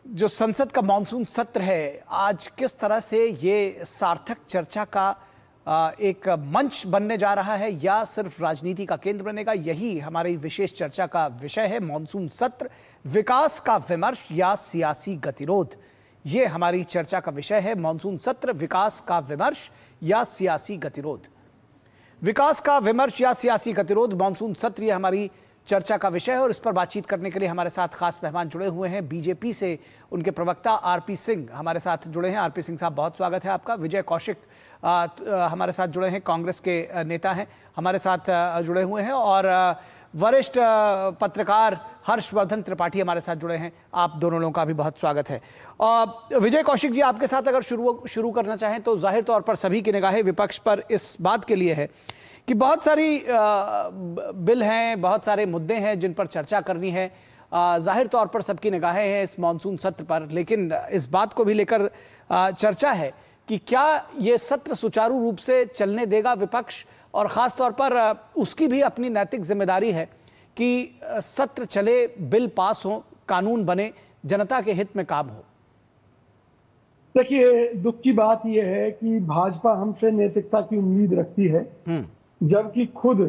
जो संसद का मॉनसून सत्र है आज किस तरह से ये सार्थक चर्चा का एक मंच बनने जा रहा है या सिर्फ राजनीति का केंद्र बनेगा, यही हमारी विशेष चर्चा का विषय है। मॉनसून सत्र, विकास का विमर्श या सियासी गतिरोध, ये हमारी चर्चा का विषय है। मॉनसून सत्र, विकास का विमर्श या सियासी गतिरोध। विकास का विमर्श या सियासी गतिरोध, मॉनसून सत्र, ये हमारी चर्चा का विषय है। और इस पर बातचीत करने के लिए हमारे साथ खास मेहमान जुड़े हुए हैं। बीजेपी से उनके प्रवक्ता आरपी सिंह हमारे साथ जुड़े हैं। आरपी सिंह साहब, बहुत स्वागत है आपका। विजय कौशिक हमारे साथ जुड़े हैं, कांग्रेस के नेता हैं, हमारे साथ जुड़े हुए हैं। और वरिष्ठ पत्रकार हर्षवर्धन त्रिपाठी हमारे साथ जुड़े हैं। आप दोनों लोगों का भी बहुत स्वागत है। विजय कौशिक जी, आपके साथ अगर शुरू करना चाहें तो जाहिर तौर पर सभी की निगाहें विपक्ष पर इस बात के लिए है कि बहुत सारी बिल हैं, बहुत सारे मुद्दे हैं जिन पर चर्चा करनी है। जाहिर तौर पर सबकी निगाहें हैं इस मॉनसून सत्र पर, लेकिन इस बात को भी लेकर चर्चा है कि क्या ये सत्र सुचारू रूप से चलने देगा विपक्ष, और ख़ास तौर पर उसकी भी अपनी नैतिक जिम्मेदारी है कि सत्र चले, बिल पास हो, कानून बने, जनता के हित में काम हो। देखिए, दुख की बात यह है कि भाजपा हमसे नैतिकता की उम्मीद रखती है, जबकि खुद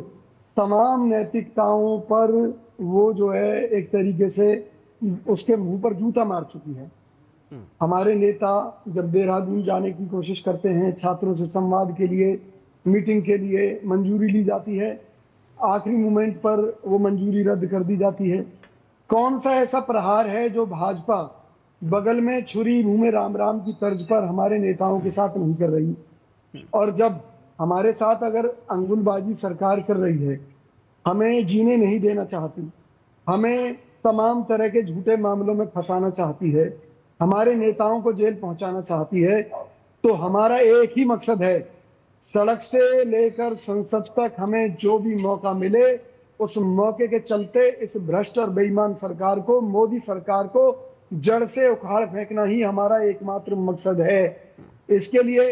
तमाम नैतिकताओं पर वो जो है एक तरीके से उसके मुंह पर जूता मार चुकी है। हमारे नेता जब देहरादून जाने की कोशिश करते हैं, छात्रों से संवाद के लिए, मीटिंग के लिए मंजूरी ली जाती है, आखिरी मोमेंट पर वो मंजूरी रद्द कर दी जाती है। कौन सा ऐसा प्रहार है जो भाजपा बगल में छुरी मुंह में राम राम की तर्ज पर हमारे नेताओं के साथ नहीं कर रही? और जब हमारे साथ अगर अंगुलबाजी सरकार कर रही है, हमें जीने नहीं देना चाहती, हमें तमाम तरह के झूठे मामलों में फंसाना चाहती है, हमारे नेताओं को जेल पहुंचाना चाहती है, तो हमारा एक ही मकसद है, सड़क से लेकर संसद तक हमें जो भी मौका मिले उस मौके के चलते इस भ्रष्ट और बेईमान सरकार को, मोदी सरकार को जड़ से उखाड़ फेंकना ही हमारा एकमात्र मकसद है। इसके लिए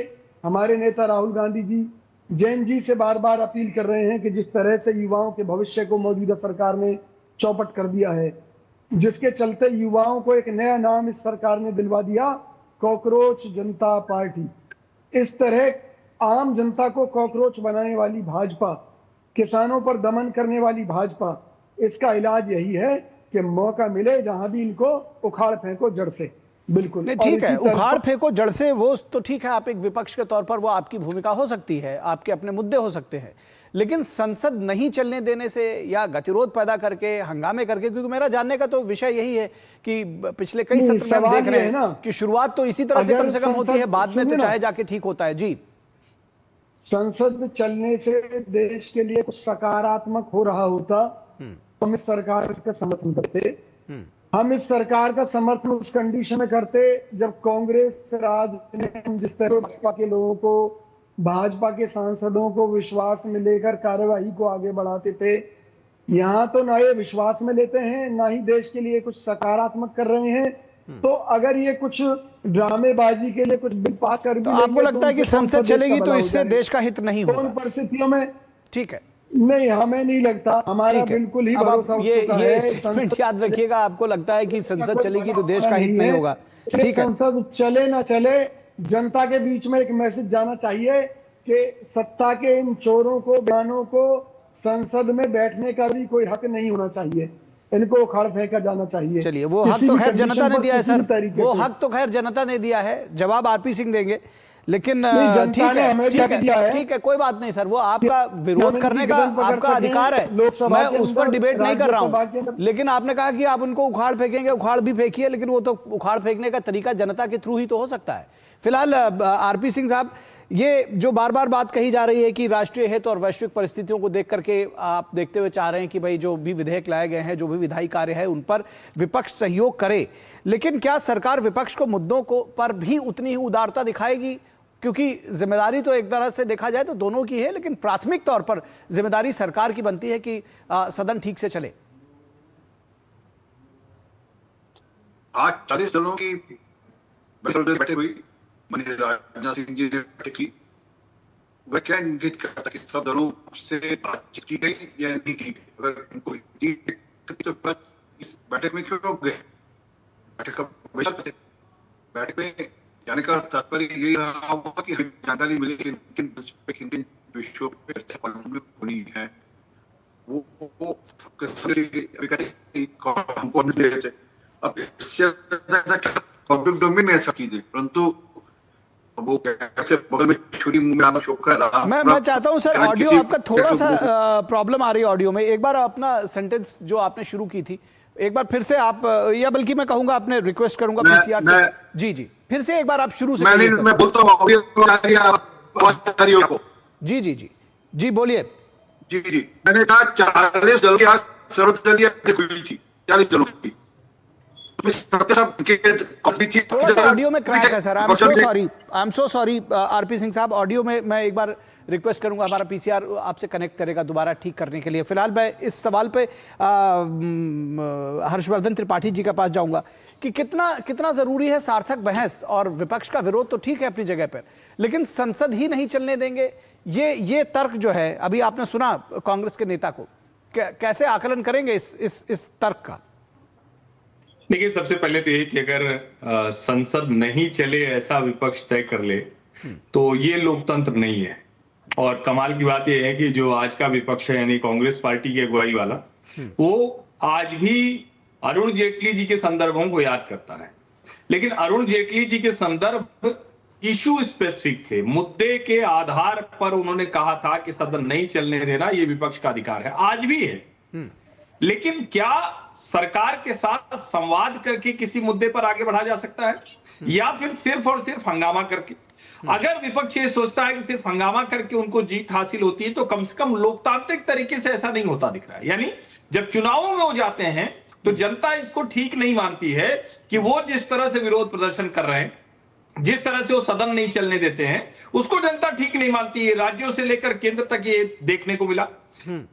हमारे नेता राहुल गांधी जी जैन जी से बार बार अपील कर रहे हैं कि जिस तरह से युवाओं के भविष्य को मौजूदा सरकार ने चौपट कर दिया है, जिसके चलते युवाओं को एक नया नाम इस सरकार ने दिलवा दिया, कॉकरोच जनता पार्टी। इस तरह आम जनता को कॉकरोच बनाने वाली भाजपा, किसानों पर दमन करने वाली भाजपा, इसका इलाज यही है कि मौका मिले जहां भी इनको उखाड़ फेंको जड़ से। बिल्कुल नहीं, ठीक है, उखाड़ फेंको जड़ से, वो तो ठीक है, आप एक विपक्ष के तौर पर वो आपकी भूमिका हो सकती है, आपके अपने मुद्दे हो सकते हैं, लेकिन संसद नहीं चलने देने से या गतिरोध पैदा करके, हंगामे करके, क्योंकि मेरा जानने का तो विषय यही है कि पिछले कई सत्र में हम देख रहे हैं कि शुरुआत तो इसी तरह से कम होती है, बाद में तो चाहे जाके ठीक होता है। जी, संसद चलने से देश के लिए कुछ सकारात्मक हो रहा होता तो हम इस सरकार का समर्थन करते। हम इस सरकार का समर्थन उस कंडीशन में करते जब कांग्रेस राज ने जिस तरह भाजपा के लोगों को, भाजपा के सांसदों को विश्वास में लेकर कार्यवाही को आगे बढ़ाते थे। यहाँ तो ना ये विश्वास में लेते हैं, ना ही देश के लिए कुछ सकारात्मक कर रहे हैं। तो अगर ये कुछ ड्रामेबाजी के लिए कुछ बिल पास कर भी तो आपको लगता है कि संसद चलेगी तो इससे देश का हित नहीं होगा? कौन परिस्थितियों में? ठीक है, नहीं, हमें नहीं लगता, हमारा बिल्कुल ही भरोसा उठ चुका है। ये स्टेटमेंट याद रखिएगा, आपको लगता है कि संसद चलेगी तो देश का हित नहीं होगा? ठीक है, संसद चले ना चले, जनता के बीच में एक मैसेज जाना चाहिए कि सत्ता के इन चोरों को, बयानों को संसद में बैठने का भी कोई हक नहीं होना चाहिए, इनको उखाड़ फेंका जाना चाहिए। चलिए, वो हक तो खैर जनता ने दिया है सर, वो हक तो खैर जनता ने दिया है, जवाब आरपी सिंह देंगे, लेकिन ठीक है, कोई बात नहीं सर, वो आपका विरोध करने का आपका अधिकार है, मैं उस पर डिबेट नहीं कर रहा हूं, लेकिन आपने कहा कि आप उनको उखाड़ फेंकेंगे, उखाड़ भी फेंकिए, लेकिन वो तो उखाड़ फेंकने का तरीका जनता के थ्रू ही तो हो सकता है। फिलहाल आरपी सिंह साहब, ये जो बार बार बात कही जा रही है कि राष्ट्रीय हित और वैश्विक परिस्थितियों को देख करके आप देखते हुए चाह रहे हैं कि भाई जो भी विधेयक लाए गए हैं, जो भी विधायी कार्य है, उन पर विपक्ष सहयोग करे, लेकिन क्या सरकार विपक्ष को मुद्दों को पर भी उतनी ही उदारता दिखाएगी? क्योंकि जिम्मेदारी तो एक तरह से देखा जाए तो दोनों की है, लेकिन प्राथमिक तौर पर जिम्मेदारी सरकार की बनती है कि सदन ठीक से चले। आज 40 दलों की बैठक हुई, राजनाथ सिंह जी ने बैठक की, वह क्या इंगित करता कि सब दलों से बातचीत की गई या नहीं की? अगर इनको तो इस बैठक में क्यों गए? बैठक का विषय थे। बैठक में जाने का तात्पर्य यही रहा होगा कि हमें जानकारी मिले कि किन किन विषयों पर चर्चा होनी है। वो अभी कहते हैं हमको अब इससे पब्लिक डोमेन में ऐसा कीजिए, परंतु वो कैसे बगल में छुरी मुंह में आना शौक है। मैं चाहता हूं सर, ऑडियो आपका थोड़ा सा प्रॉब्लम आ रही है ऑडियो में। एक बार अपना सेंटेंस जो आपने शुरू की थी एक बार फिर से आप, या बल्कि मैं कहूंगा आपने रिक्वेस्ट करूंगा पीसीआर से, जी जी फिर से एक बार आप शुरू से मैं बोलता हूँ। जी जी जी जी बोलिए। जी जी मैंने कहा 40 दलों की आज सर्वदलीय बैठक हुई थी, 40 दलों की। थोड़ा सा ऑडियो में क्रैक है sir, I am so sorry RP Singh साहब। ऑडियो में मैं एक बार रिक्वेस्ट करूंगा, हमारा पीसीआर आपसे कनेक्ट करेगा दोबारा ठीक करने के लिए। फिलहाल मैं इस सवाल पे हर्षवर्धन त्रिपाठी जी के पास जाऊंगा कि कितना जरूरी है सार्थक बहस, और विपक्ष का विरोध तो ठीक है अपनी जगह पर, लेकिन संसद ही नहीं चलने देंगे, ये तर्क जो है अभी आपने सुना कांग्रेस के नेता को, कैसे आकलन करेंगे इस तर्क का? देखिए, सबसे पहले तो ये कि अगर संसद नहीं चले ऐसा विपक्ष तय कर ले तो ये लोकतंत्र नहीं है। और कमाल की बात यह है कि जो आज का विपक्ष है यानी कांग्रेस पार्टी की अगुवाई वाला, वो आज भी अरुण जेटली जी के संदर्भों को याद करता है। लेकिन अरुण जेटली जी के संदर्भ इशू स्पेसिफिक थे, मुद्दे के आधार पर उन्होंने कहा था कि सदन नहीं चलने देना ये विपक्ष का अधिकार है, आज भी है। लेकिन क्या सरकार के साथ संवाद करके किसी मुद्दे पर आगे बढ़ा जा सकता है, या फिर सिर्फ और सिर्फ हंगामा करके? अगर विपक्ष ये सोचता है कि सिर्फ हंगामा करके उनको जीत हासिल होती है, तो कम से कम लोकतांत्रिक तरीके से ऐसा नहीं होता दिख रहा है। यानी जब चुनावों में हो जाते हैं तो जनता इसको ठीक नहीं मानती है कि वो जिस तरह से विरोध प्रदर्शन कर रहे हैं, जिस तरह से वो सदन नहीं चलने देते हैं, उसको जनता ठीक नहीं मानती है। राज्यों से लेकर केंद्र तक ये देखने को मिला।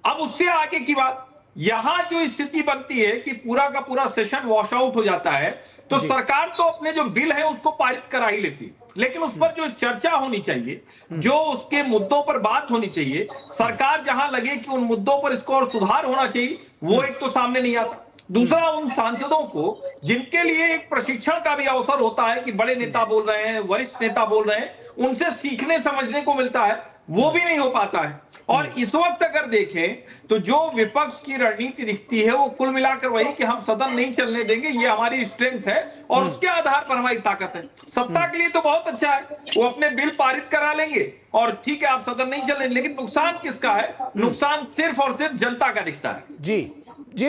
अब उससे आगे की बात, यहां जो स्थिति बनती है कि पूरा का पूरा सेशन वॉश आउट हो जाता है, तो सरकार तो अपने जो बिल है उसको पारित करा ही लेती, लेकिन उस पर जो चर्चा होनी चाहिए, जो उसके मुद्दों पर बात होनी चाहिए, सरकार जहां लगे कि उन मुद्दों पर इसको और सुधार होना चाहिए, वो एक तो सामने नहीं आता। दूसरा, उन सांसदों को जिनके लिए एक प्रशिक्षण का भी अवसर होता है कि बड़े नेता बोल रहे हैं, वरिष्ठ नेता बोल रहे हैं, उनसे सीखने समझने को मिलता है, वो भी नहीं हो पाता है। और इस वक्त अगर देखें तो जो विपक्ष की रणनीति दिखती है वो कुल मिलाकर वही कि हम सदन नहीं चलने देंगे, ये हमारी स्ट्रेंथ है और उसके आधार पर हमारी ताकत है। सत्ता के लिए तो बहुत अच्छा है, वो अपने बिल पारित करा लेंगे और ठीक है आप सदन नहीं चलेंगे, लेकिन नुकसान किसका है? नुकसान सिर्फ और सिर्फ जनता का दिखता है। जी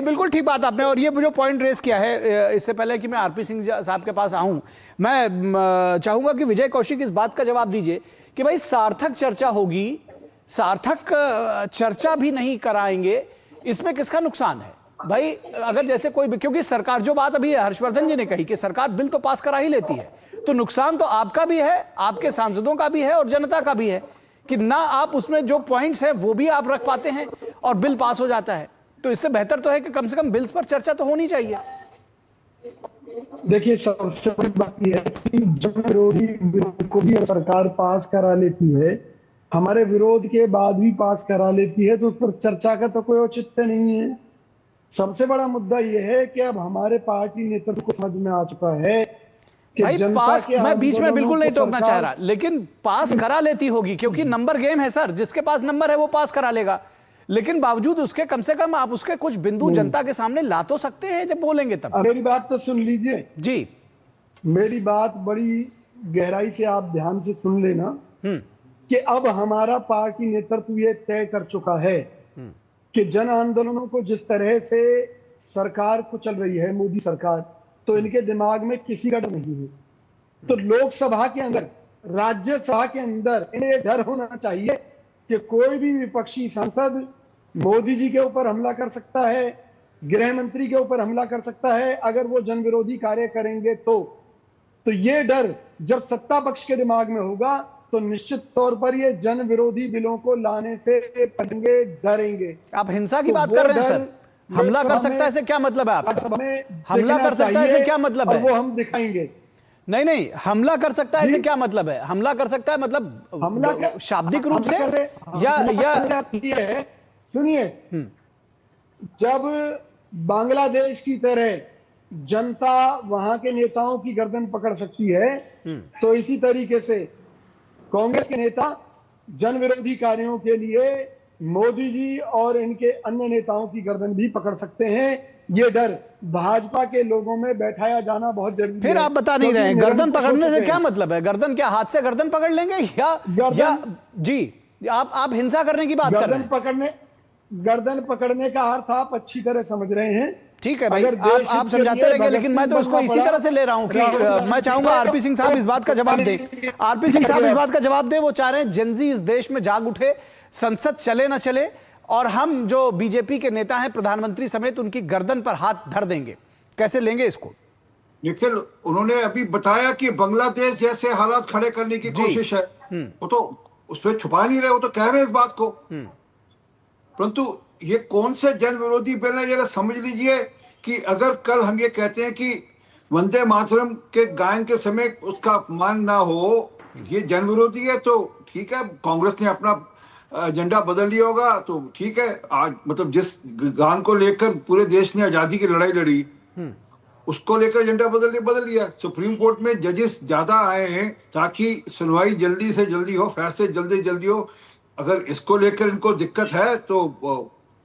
बिल्कुल ठीक बात आपने। और ये जो पॉइंट रेस किया है, इससे पहले कि मैं आरपी सिंह साहब के पास आऊं, मैं चाहूंगा कि विजय कौशिक इस बात का जवाब दीजिए कि भाई सार्थक चर्चा होगी, सार्थक चर्चा भी नहीं कराएंगे, इसमें किसका नुकसान है भाई? अगर जैसे कोई, क्योंकि सरकार, जो बात अभी हर्षवर्धन जी ने कही कि सरकार बिल तो पास करा ही लेती है, तो नुकसान तो आपका भी है, आपके सांसदों का भी है और जनता का भी है कि ना आप उसमें जो पॉइंट्स है वो भी आप रख पाते हैं और बिल पास हो जाता है। तो इससे बेहतर तो है कि कम से कम बिल्स पर चर्चा तो होनी चाहिए। देखिए, सबसे बड़ी बात यह है कि जन विरोधी बिल को भी सरकार पास करा लेती है, हमारे विरोध के बाद भी पास करा लेती है, तो उस पर चर्चा का तो कोई औचित्य नहीं है। सबसे बड़ा मुद्दा यह है कि अब हमारे पार्टी नेतृत्व को समझ में आ चुका है कि भाई जनता पास, के मैं बीच में बिल्कुल नहीं टोकना चाह रहा, सरकार लेकिन पास करा लेती होगी क्योंकि नंबर गेम है सर, जिसके पास नंबर है वो पास करा लेगा। लेकिन बावजूद उसके कम से कम आप उसके कुछ बिंदु जनता के सामने ला तो सकते हैं जब बोलेंगे तब। मेरी बात तो सुन लीजिए जी, मेरी बात बड़ी गहराई से आप ध्यान से सुन लेना कि अब हमारा पार्टी नेतृत्व ये तय कर चुका है कि जन आंदोलनों को जिस तरह से सरकार को चल रही है, मोदी सरकार, तो इनके दिमाग में किसी का डर नहीं है। तो लोकसभा के अंदर, राज्यसभा के अंदर इन्हें डर होना चाहिए कि कोई भी विपक्षी सांसद मोदी जी के ऊपर हमला कर सकता है, गृह मंत्री के ऊपर हमला कर सकता है अगर वो जन विरोधी कार्य करेंगे। तो ये डर जब सत्ता पक्ष के दिमाग में होगा तो निश्चित तौर पर ये जन विरोधी बिलों को लाने से पहले डरेंगे। आप हिंसा की बात कर रहे हैं सर, हमला कर सकता है, इसे क्या मतलब है? आप हमला कर सकता है, इसे क्या मतलब है? वो हम दिखाएंगे। नहीं, हमला कर सकता है, इसे क्या मतलब है? हमला कर सकता है मतलब हमला शाब्दिक रूप से या सुनिए, जब बांग्लादेश की तरह जनता वहां के नेताओं की गर्दन पकड़ सकती है, तो इसी तरीके से कांग्रेस के नेता जन विरोधी कार्यों के लिए मोदी जी और इनके अन्य नेताओं की गर्दन भी पकड़ सकते हैं। ये डर भाजपा के लोगों में बैठाया जाना बहुत जरूरी है। फिर आप बता नहीं रहे हैं, गर्दन पकड़ने से क्या मतलब है? गर्दन क्या हाथ से गर्दन पकड़ लेंगे या जी आप हिंसा करने की बात कर रहे हैं? गर्दन पकड़ने का अर्थ आप अच्छी तरह समझ रहे हैं। ठीक है भाई, आप समझाते रहेंगे, लेकिन मैं तो इसको इसी तरह से ले रहा हूं कि मैं चाहूंगा आरपी सिंह साहब इस बात का जवाब दें। आरपी सिंह साहब इस बात का जवाब दें। वो चाह रहे हैं जेनजी इस देश में जाग उठे, संसद चले ना चले, और हम जो बीजेपी के नेता हैं, प्रधानमंत्री समेत, उनकी गर्दन पर हाथ धर देंगे। कैसे लेंगे इसको? निखिल, उन्होंने अभी बताया कि बांग्लादेश जैसे हालात खड़े करने की कोशिश है। वो तो उसमें छुपा नहीं रहे, वो तो कह रहे हैं इस बात को। परंतु ये कौन से जन विरोधी बिल है, जरा समझ लीजिए कि अगर कल हम ये कहते हैं कि वंदे मातरम के गायन के समय उसका अपमान ना हो, ये जन विरोधी है, तो ठीक है, कांग्रेस ने अपना एजेंडा बदल लिया होगा तो ठीक है। आज मतलब जिस गान को लेकर पूरे देश ने आजादी की लड़ाई लड़ी, उसको लेकर एजेंडा बदल लिया। सुप्रीम कोर्ट में जजेस ज्यादा आए हैं ताकि सुनवाई जल्दी से जल्दी हो, फैसले जल्दी जल्दी हो। अगर इसको लेकर इनको दिक्कत है तो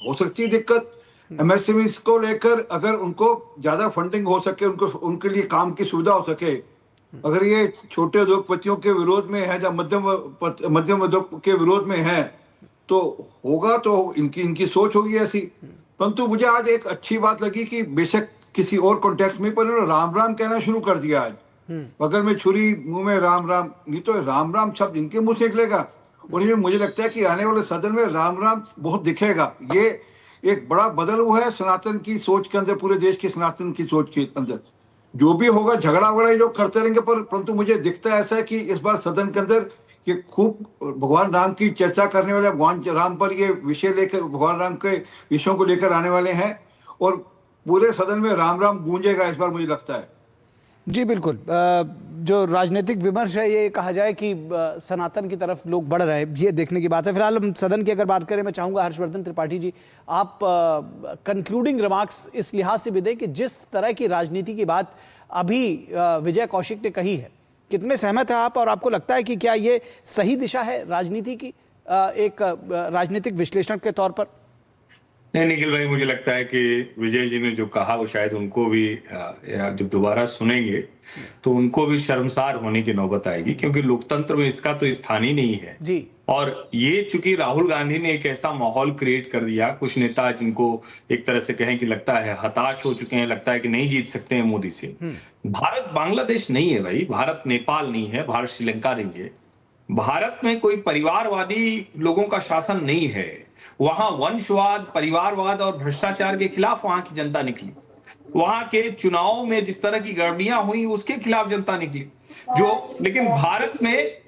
हो सकती है दिक्कत। एमएसएमई को लेकर अगर उनको ज्यादा फंडिंग हो सके, उनको उनके लिए काम की सुविधा हो सके, अगर ये छोटे उद्योगपतियों के विरोध में है या मध्यम उद्योग के विरोध में है तो होगा, तो इनकी सोच होगी ऐसी। परंतु मुझे आज एक अच्छी बात लगी कि बेशक किसी और कॉन्टेक्स्ट में, पर उन्होंने राम राम कहना शुरू कर दिया आज। अगर मैं छुरी मुंह में राम राम, नहीं तो राम राम शब्द इनके मुंह से निकलेगा। और ये मुझे लगता है कि आने वाले सदन में राम राम बहुत दिखेगा। ये एक बड़ा बदल हुआ है सनातन की सोच के अंदर, पूरे देश की सनातन की सोच के अंदर। जो भी होगा झगड़ा वगड़ा जो करते रहेंगे, परंतु मुझे दिखता है ऐसा है कि इस बार सदन के अंदर ये खूब भगवान राम की चर्चा करने वाले, भगवान राम पर ये विषय लेकर, भगवान राम के विषयों को लेकर आने वाले हैं, और पूरे सदन में राम राम गूंजेगा इस बार, मुझे लगता है। जी बिल्कुल। जो राजनीतिक विमर्श है, ये कहा जाए कि सनातन की तरफ लोग बढ़ रहे हैं, ये देखने की बात है। फिलहाल हम सदन की अगर बात करें, मैं चाहूंगा हर्षवर्धन त्रिपाठी जी, आप कंक्लूडिंग रिमार्क्स इस लिहाज से भी दें कि जिस तरह की राजनीति की बात अभी विजय कौशिक ने कही है, कितने सहमत हैं आप? और आपको लगता है कि क्या ये सही दिशा है राजनीति की, एक राजनीतिक विश्लेषण के तौर पर? नहीं निखिल भाई, मुझे लगता है कि विजय जी ने जो कहा वो शायद उनको भी जब दोबारा सुनेंगे तो उनको भी शर्मसार होने की नौबत आएगी, क्योंकि लोकतंत्र में इसका तो स्थान ही नहीं है जी। और ये चूंकि राहुल गांधी ने एक ऐसा माहौल क्रिएट कर दिया, कुछ नेता जिनको एक तरह से कहें कि लगता है हताश हो चुके हैं, लगता है कि नहीं जीत सकते हैं मोदी से। भारत बांग्लादेश नहीं है भाई, भारत नेपाल नहीं है, भारत श्रीलंका नहीं है। भारत में कोई परिवारवादी लोगों का शासन नहीं है। वहां वंशवाद, परिवारवाद और भ्रष्टाचार के खिलाफ वहां की जनता निकली। वहां के चुनाव में जिस तरह की गड़बड़ियां हुई उसके खिलाफ जनता निकली। लेकिन भारत में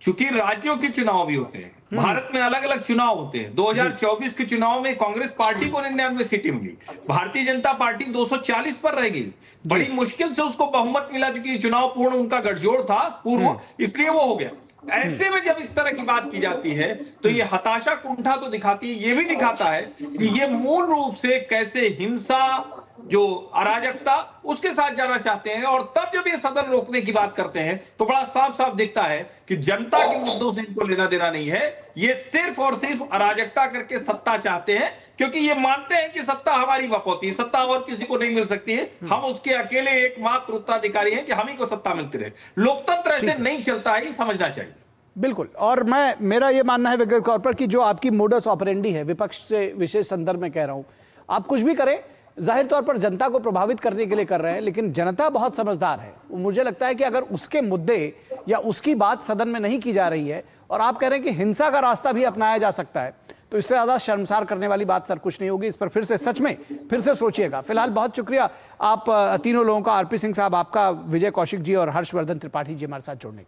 चूंकि राज्यों के चुनाव भी होते हैं, भारत में अलग अलग चुनाव होते हैं। 2024 के चुनाव में कांग्रेस पार्टी को 99 सीटें मिली, भारतीय जनता पार्टी 240 पर रह गई। बड़ी मुश्किल से उसको बहुमत मिला, क्योंकि चुनाव पूर्ण उनका गठजोड़ था पूर्व, इसलिए वो हो गया। ऐसे में जब इस तरह की बात की जाती है तो ये हताशा कुंठा तो दिखाती है, ये भी दिखाता है कि ये मूल रूप से कैसे हिंसा, जो अराजकता, उसके साथ जाना चाहते हैं। और तब जब ये सदन रोकने की बात करते हैं तो बड़ा साफ साफ दिखता है कि जनता के मुद्दों से इनको लेना देना नहीं है। ये सिर्फ और सिर्फ अराजकता करके सत्ता चाहते हैं, क्योंकि ये मानते हैं कि सत्ता हमारी बपौती है, सत्ता और किसी को नहीं मिल सकती है, हम उसके अकेले एकमात्र उत्तराधिकारी हैं कि हम ही को सत्ता मिलती रहे। लोकतंत्र ऐसे नहीं चलता है, ये समझना चाहिए। बिल्कुल। और मेरा ये मानना है व्यक्तिगत तौर पर कि जो आपकी मोडस ऑपरेंडी है, विपक्ष से विशेष संदर्भ में कह रहा हूं, आप कुछ भी करें जाहिर तौर पर जनता को प्रभावित करने के लिए कर रहे हैं, लेकिन जनता बहुत समझदार है। मुझे लगता है कि अगर उसके मुद्दे या उसकी बात सदन में नहीं की जा रही है और आप कह रहे हैं कि हिंसा का रास्ता भी अपनाया जा सकता है, तो इससे ज्यादा शर्मसार करने वाली बात सर कुछ नहीं होगी। इस पर फिर से सच में फिर से सोचिएगा। फिलहाल बहुत शुक्रिया आप तीनों लोगों का, आरपी सिंह साहब आपका, विजय कौशिक जी और हर्षवर्धन त्रिपाठी जी हमारे साथ जुड़ने